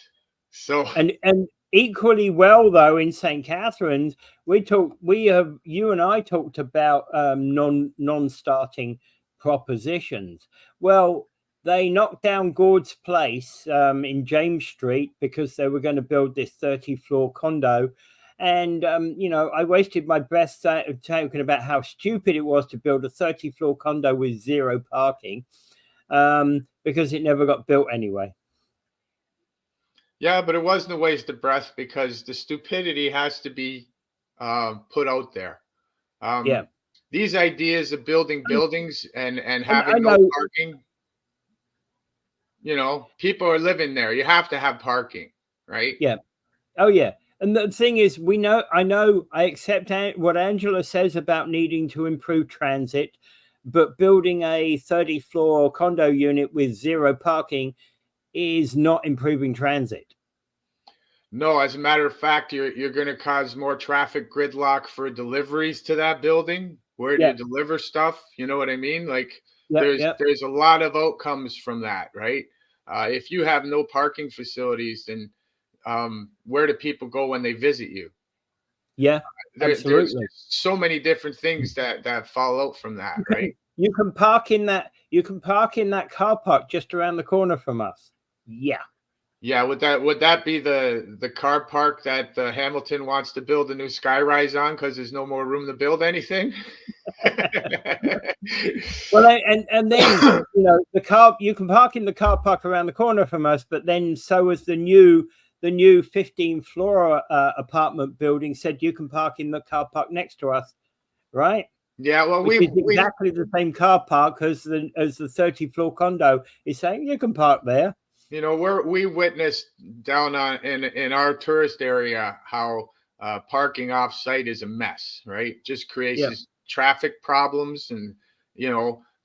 So and equally well, though, in St. Catherine's, you and I talked about non-starting propositions. Well, they knocked down Gord's Place in James Street because they were going to build this 30-floor condo. And, I wasted my breath talking about how stupid it was to build a 30-floor condo with zero parking because it never got built anyway. Yeah, but it wasn't a waste of breath because the stupidity has to be put out there. These ideas of building buildings and having no parking, people are living there. You have to have parking, right? Yeah. Oh, yeah. And the thing is, I accept what Angela says about needing to improve transit, but building a 30-floor condo unit with zero parking is not improving transit. No, as a matter of fact, you're going to cause more traffic gridlock for deliveries to that building. Where do you deliver stuff? You know what I mean? Like there's a lot of outcomes from that, right? If you have no parking facilities, then where do people go when they visit you? Yeah, There's absolutely. just so many different things that fall out from that, right? You can park in that. You can park in that car park just around the corner from us. Yeah. Yeah, would that be the car park that Hamilton wants to build a new skyrise on because there's no more room to build anything? Well, and then the car, you can park in the car park around the corner from us, but then so is the new 15th floor apartment building said you can park in the car park next to us, right? Yeah, well, Which is exactly the same car park as the 30th floor condo is saying you can park there. we witnessed down in our tourist area how parking off site is a mess, right? Just creates these traffic problems, and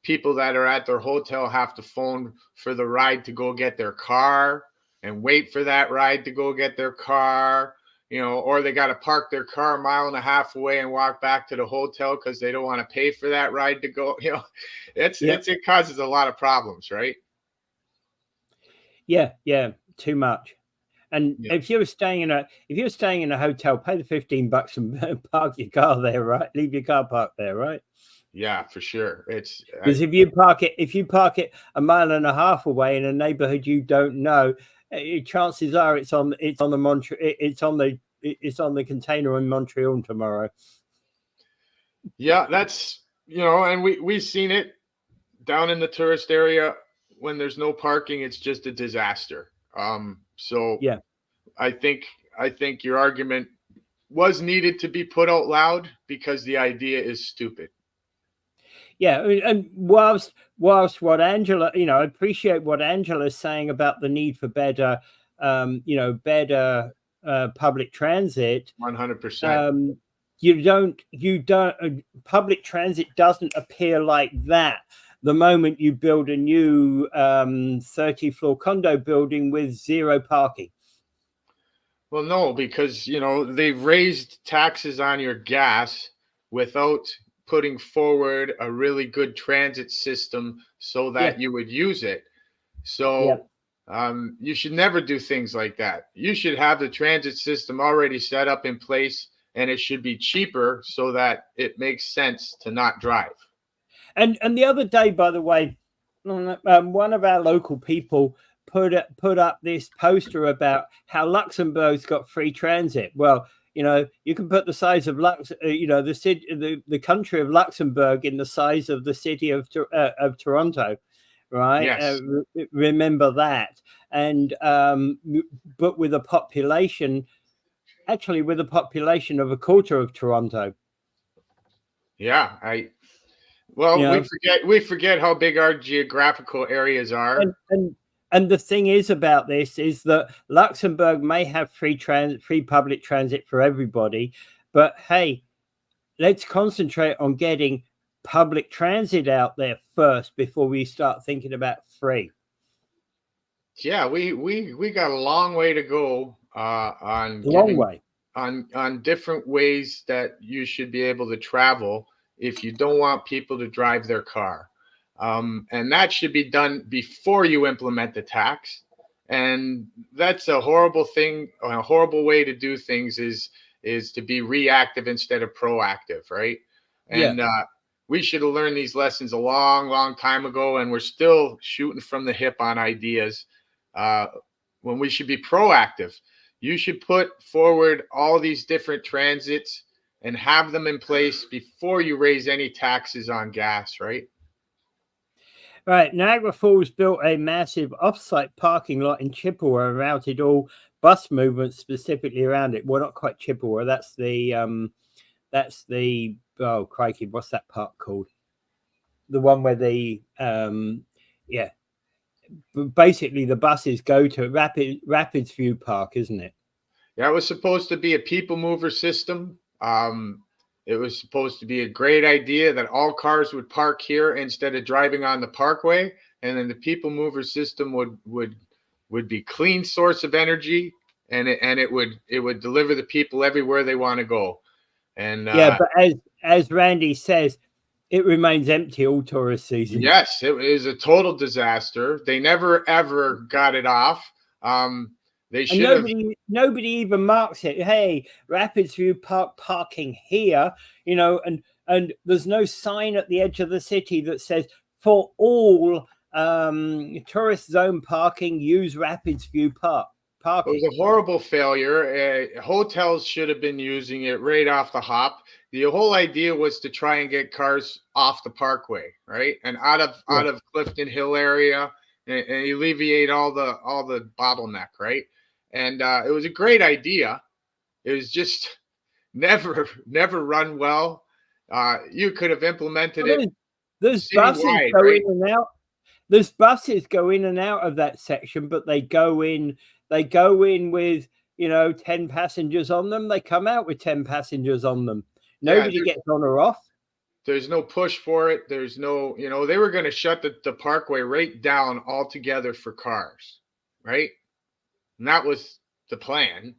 people that are at their hotel have to phone for the ride to go get their car and wait for that ride to go get their car, or they got to park their car a mile and a half away and walk back to the hotel because they don't want to pay for that ride to go. It causes a lot of problems, right? Yeah, too much. And if you're staying in a hotel, pay the $15 and park your car there, right? Leave your car parked there, right? Yeah, for sure. Because if you park it a mile and a half away in a neighborhood you don't know, chances are it's on the container in Montreal tomorrow. Yeah, that's and we've seen it down in the tourist area. When there's no parking, it's just a disaster. So yeah, I think your argument was needed to be put out loud because the idea is stupid. Yeah, and whilst what Angela, I appreciate what Angela is saying about the need for better, better public transit. 100%. You don't. Public transit doesn't appear like that the moment you build a new 30-floor condo building with zero parking. Well, no, because they've raised taxes on your gas without putting forward a really good transit system so that you would use it. So you should never do things like that. You should have the transit system already set up in place, and it should be cheaper so that it makes sense to not drive. And the other day, by the way, one of our local people put up this poster about how Luxembourg's got free transit. Well, you can put the size of the country of Luxembourg in the size of the city of Toronto, right? Yes. Remember that. And but with a population of a quarter of Toronto. Yeah, we forget how big our geographical areas are. And the thing is about this is that Luxembourg may have free public transit for everybody, but hey, let's concentrate on getting public transit out there first before we start thinking about free. Yeah, we got a long way to go on different ways that you should be able to travel if you don't want people to drive their car. And that should be done before you implement the tax. And that's a horrible thing. A horrible way to do things is to be reactive instead of proactive, right? And we should have learned these lessons a long, long time ago, and we're still shooting from the hip on ideas when we should be proactive. You should put forward all these different transits and have them in place before you raise any taxes on gas, right? Right. Niagara Falls built a massive off-site parking lot in Chippewa and routed all bus movements specifically around it. Well, not quite Chippewa. That's the oh crikey, what's that park called? The one where basically the buses go to Rapids View Park, isn't it? Yeah, it was supposed to be a people mover system. It was supposed to be a great idea that all cars would park here instead of driving on the parkway, and then the people mover system would be clean source of energy, and it would deliver the people everywhere they want to go. And but as Randy says, it remains empty all tourist season. Yes, it is a total disaster. They never ever got it off. They And should have. nobody even marks it. Hey, Rapidsview Park parking here, and there's no sign at the edge of the city that says for all tourist zone parking, use Rapidsview Park It parking. was a horrible failure. Hotels should have been using it right off the hop. The whole idea was to try and get cars off the parkway, right, and out of Clifton Hill area, and alleviate all the bottleneck, right. And it was a great idea. It was just never run well. You could have implemented it There's buses citywide, go right? in and out. There's buses go in and out of that section, but they go in with 10 passengers on them. They come out with 10 passengers on them. Nobody gets on or off. There's no push for it. There's no, they were going to shut the parkway right down altogether for cars, right? And that was the plan.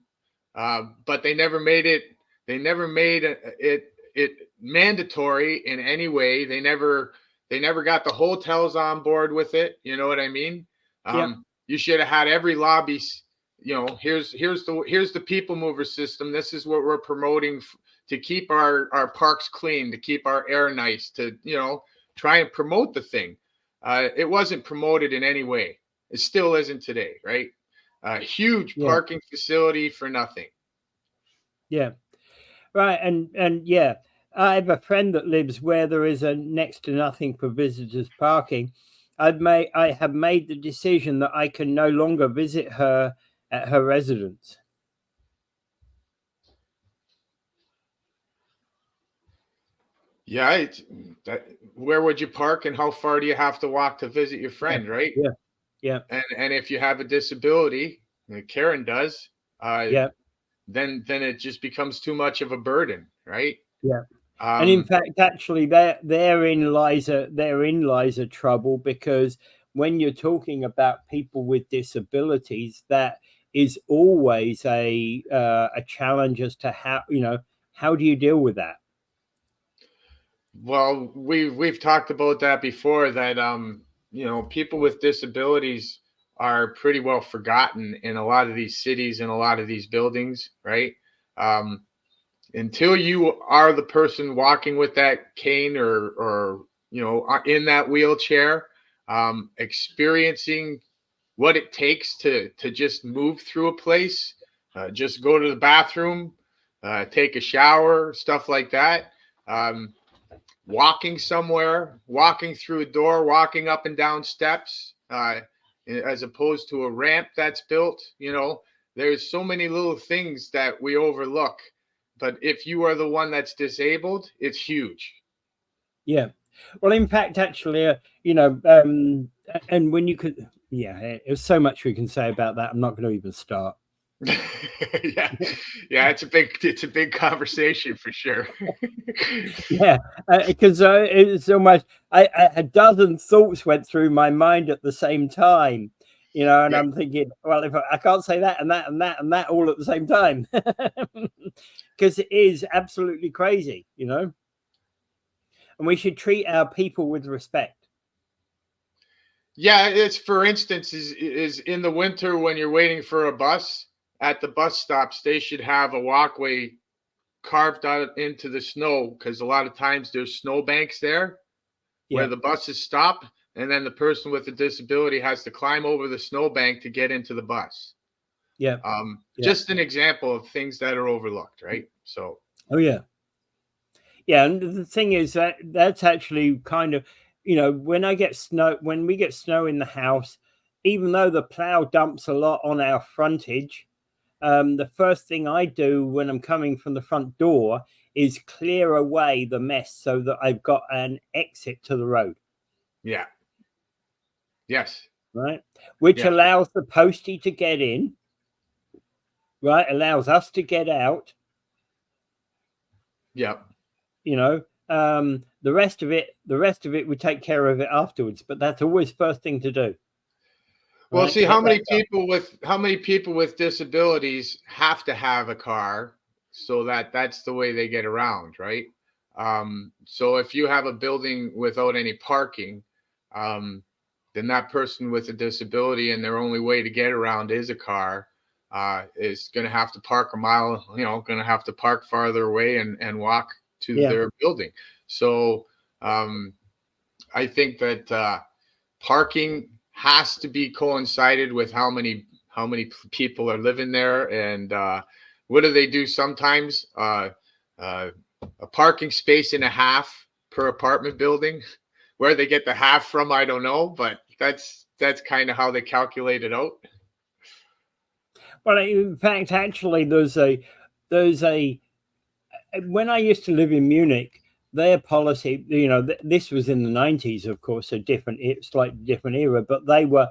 But they never made it. They never made it mandatory in any way. They never got the hotels on board with it. You know what I mean? You should have had every lobby. Here's the people mover system. This is what we're promoting to keep our parks clean, to keep our air nice, to try and promote the thing. It wasn't promoted in any way. It still isn't today, right? A huge parking facility for nothing. Yeah, right. And yeah, I have a friend that lives where there is a next to nothing for visitors parking. I have made the decision that I can no longer visit her at her residence. Yeah, where would you park, and how far do you have to walk to visit your friend, right? Yeah. And if you have a disability, like Karen does, then it just becomes too much of a burden, right? Yeah. And in fact, actually, therein lies a trouble, because when you're talking about people with disabilities, that is always a challenge as to how do you deal with that? Well, we've talked about that before, that people with disabilities are pretty well forgotten in a lot of these cities and a lot of these buildings, right? Until you are the person walking with that cane or in that wheelchair, experiencing what it takes to just move through a place, just go to the bathroom, take a shower, stuff like that. Walking somewhere, walking through a door, walking up and down steps, as opposed to a ramp that's built. There's so many little things that we overlook. But if you are the one that's disabled, it's huge. Yeah. Well, in fact, actually, and when you could, there's so much we can say about that. I'm not going to even start. yeah, it's a big conversation for sure. Because it's almost a dozen thoughts went through my mind at the same time, and I'm thinking, well, if I can't say that and that and that and that all at the same time, because it is absolutely crazy, and we should treat our people with respect. Yeah, it's, for instance, is in the winter when you're waiting for a bus at the bus stops, they should have a walkway carved out into the snow, because a lot of times there's snow banks there where the buses stop, and then the person with a disability has to climb over the snowbank to get into the bus. Just an example of things that are overlooked, right? So. Oh yeah. Yeah, and the thing is that's actually kind of, when we get snow in the house, even though the plow dumps a lot on our frontage, the first thing I do when I'm coming from the front door is clear away the mess so that I've got an exit to the road. Yeah. Yes. Right. Which allows the postie to get in. Right. Allows us to get out. Yeah. The rest of it, we take care of it afterwards. But that's always first thing to do. Well, right? See, how many people with disabilities have to have a car, so that's the way they get around, right? So if you have a building without any parking, then that person with a disability and their only way to get around is a car. is going to have to park a mile, going to have to park farther away and walk to their building. So I think that parking has to be coincided with how many people are living there. And what do they do sometimes? A parking space and a half per apartment building. Where they get the half from, I don't know, but that's kind of how they calculate it out. Well, in fact, actually, there's a when I used to live in Munich, their policy, this was in the 90s, of course, a slightly different era, but they were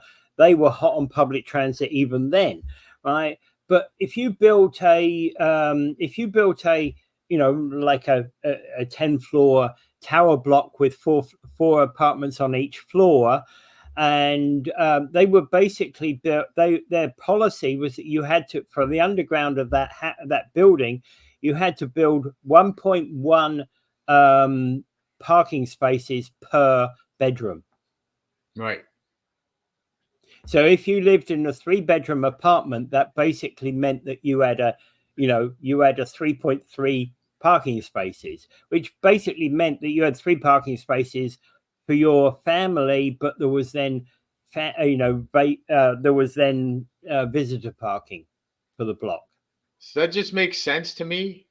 hot on public transit even then, right? But if you built a like a 10-floor tower block with four apartments on each floor, and they were basically built. Their policy was that you had to, for the underground of that building, you had to build 1.1 parking spaces per bedroom. Right. So if you lived in a 3-bedroom apartment, that basically meant that you had a 3.3 parking spaces, which basically meant that you had 3 parking spaces for your family, but there was then visitor parking for the block. So that just makes sense to me,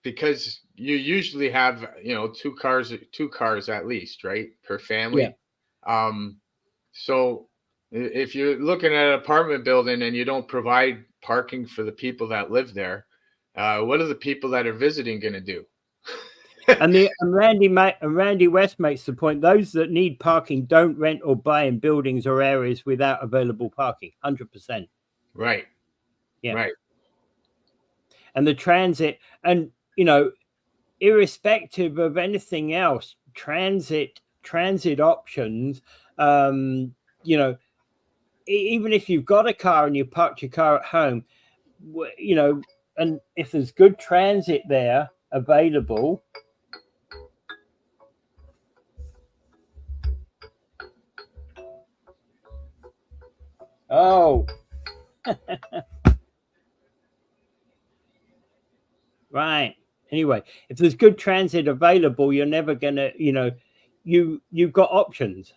because you usually have 2 cars at least, right, per family. Yeah. So if you're looking at an apartment building and you don't provide parking for the people that live there, what are the people that are visiting going to do? And Randy West makes the point: those that need parking don't rent or buy in buildings or areas without available parking. 100%. Right. Yeah. Right. And the transit, and irrespective of anything else, transit options. Even if you've got a car and you parked your car at home, and if there's good transit there available. Oh. Right. Anyway, if there's good transit available, you're never gonna, you've got options.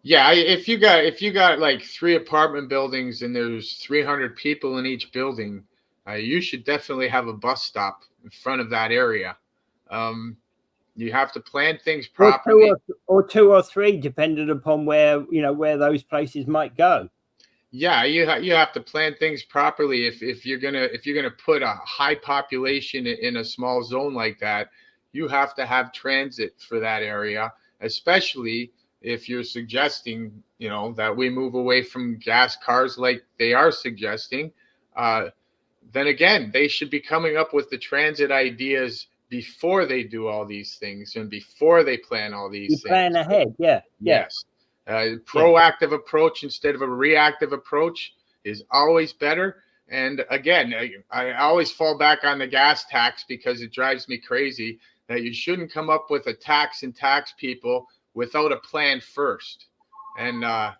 Yeah, if you got like 3 apartment buildings and there's 300 people in each building, you should definitely have a bus stop in front of that area. You have to plan things properly. Or 2 or 3, depending upon where those places might go. Yeah, you have to plan things properly. If you're gonna put a high population in a small zone like that, you have to have transit for that area, especially if you're suggesting that we move away from gas cars like they are suggesting. Then again, they should be coming up with the transit ideas before they do all these things and before they plan all these things. Plan ahead. Yeah. Yes. Proactive approach instead of a reactive approach is always better. And again, I always fall back on the gas tax because it drives me crazy that you shouldn't come up with a tax and tax people without a plan first. And our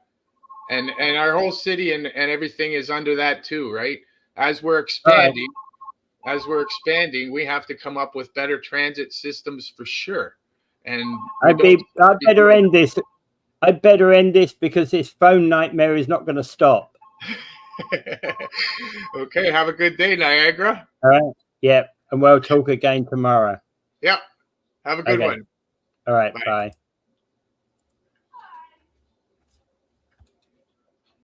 whole city and everything is under that too, right? As we're expanding, we have to come up with better transit systems for sure. And I better end this because this phone nightmare is not going to stop. Okay, have a good day, Niagara. All right. Yep. And we'll talk again tomorrow. Yep. Have a good one. All right. Bye.